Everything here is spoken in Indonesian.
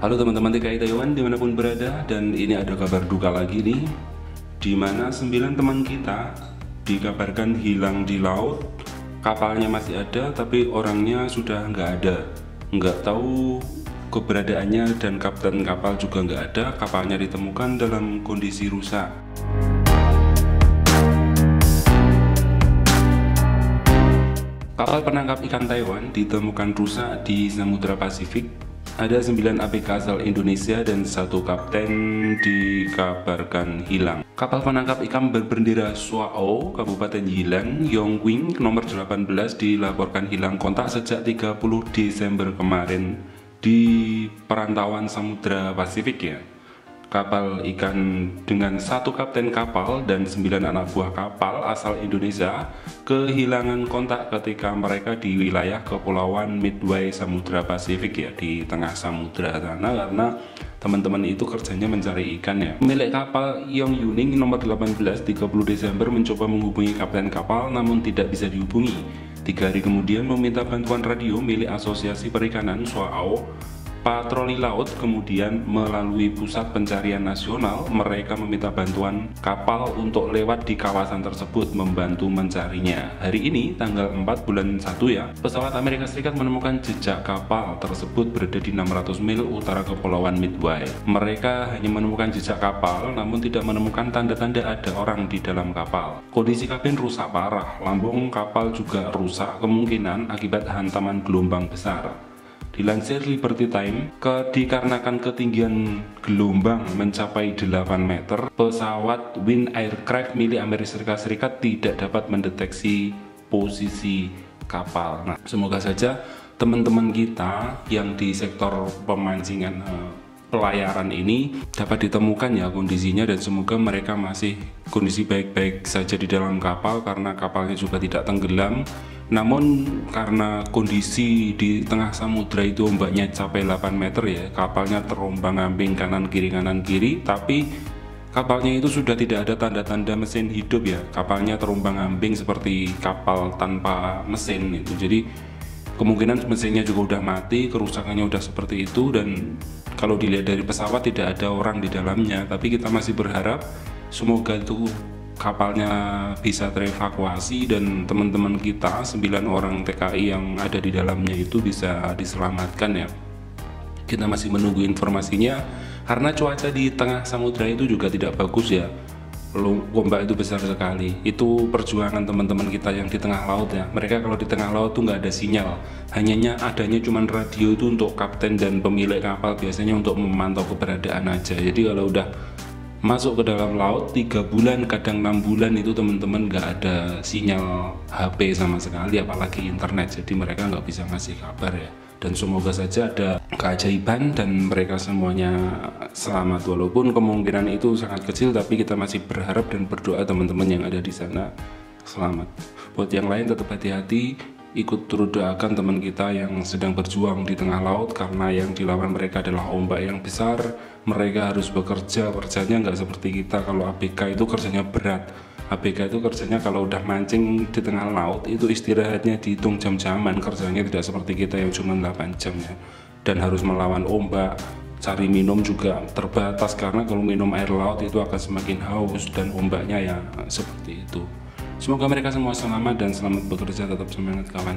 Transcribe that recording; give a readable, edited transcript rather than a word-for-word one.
Halo teman-teman TKI Taiwan dimanapun berada, dan ini ada kabar duka lagi nih, di mana 9 teman kita dikabarkan hilang di laut. Kapalnya masih ada tapi orangnya sudah nggak ada, nggak tahu keberadaannya, dan kapten kapal juga nggak ada. Kapalnya ditemukan dalam kondisi rusak. Kapal penangkap ikan Taiwan ditemukan rusak di Samudra Pasifik. Ada 9 ABK asal Indonesia dan 1 kapten dikabarkan hilang. Kapal penangkap ikan berbendera Suao, Kabupaten Yilan, Yongqing, nomor 18 dilaporkan hilang kontak sejak 30 Desember kemarin di perantauan Samudra Pasifik ya. Kapal ikan dengan 1 kapten kapal dan 9 anak buah kapal asal Indonesia kehilangan kontak ketika mereka di wilayah Kepulauan Midway Samudra Pasifik ya, di tengah samudra sana, karena teman-teman itu kerjanya mencari ikan ya. Milik kapal Yong Yuning nomor 18 30 Desember mencoba menghubungi kapten kapal namun tidak bisa dihubungi. 3 hari kemudian meminta bantuan radio milik Asosiasi Perikanan Suao Patroli Laut, kemudian melalui Pusat Pencarian Nasional mereka meminta bantuan kapal untuk lewat di kawasan tersebut membantu mencarinya. Hari ini tanggal 4 bulan 1 ya, pesawat Amerika Serikat menemukan jejak kapal tersebut berada di 600 mil utara Kepulauan Midway. Mereka hanya menemukan jejak kapal namun tidak menemukan tanda-tanda ada orang di dalam kapal. Kondisi kabin rusak parah, lambung kapal juga rusak, kemungkinan akibat hantaman gelombang besar. Dilansir Liberty Time, dikarenakan ketinggian gelombang mencapai 8 meter, pesawat Wind Aircraft milik Amerika Serikat tidak dapat mendeteksi posisi kapal. Nah, semoga saja teman-teman kita yang di sektor pemancingan pelayaran ini dapat ditemukan ya kondisinya, dan semoga mereka masih kondisi baik-baik saja di dalam kapal karena kapalnya juga tidak tenggelam. Namun karena kondisi di tengah samudra itu ombaknya capai 8 meter ya, kapalnya terombang-ambing kanan kiri, tapi kapalnya itu sudah tidak ada tanda-tanda mesin hidup ya. Kapalnya terombang-ambing seperti kapal tanpa mesin itu. Jadi kemungkinan mesinnya juga udah mati, kerusakannya udah seperti itu, dan kalau dilihat dari pesawat tidak ada orang di dalamnya. Tapi kita masih berharap semoga itu kapalnya bisa terevakuasi dan teman-teman kita 9 orang TKI yang ada di dalamnya itu bisa diselamatkan ya. Kita masih menunggu informasinya karena cuaca di tengah samudra itu juga tidak bagus ya. Ombak itu besar sekali. Itu perjuangan teman-teman kita yang di tengah laut ya. Mereka kalau di tengah laut tuh nggak ada sinyal, adanya cuman radio itu untuk kapten dan pemilik kapal, biasanya untuk memantau keberadaan aja. Jadi kalau udah masuk ke dalam laut 3 bulan kadang 6 bulan itu teman-teman nggak ada sinyal HP sama sekali, apalagi internet. Jadi mereka nggak bisa ngasih kabar ya. Dan semoga saja ada keajaiban dan mereka semuanya selamat, walaupun kemungkinan itu sangat kecil, tapi kita masih berharap dan berdoa teman-teman yang ada di sana selamat. Buat yang lain tetap hati-hati, ikut turut doakan teman kita yang sedang berjuang di tengah laut, karena yang dilawan mereka adalah ombak yang besar. Mereka harus bekerja, kerjanya nggak seperti kita. Kalau ABK itu kerjanya berat. ABK itu kerjanya kalau udah mancing di tengah laut itu istirahatnya dihitung jam-jaman, kerjanya tidak seperti kita yang cuma 8 jam ya. Dan harus melawan ombak, cari minum juga terbatas karena kalau minum air laut itu akan semakin haus, dan ombaknya ya seperti itu. Semoga mereka semua selamat dan selamat bekerja, tetap semangat kawan.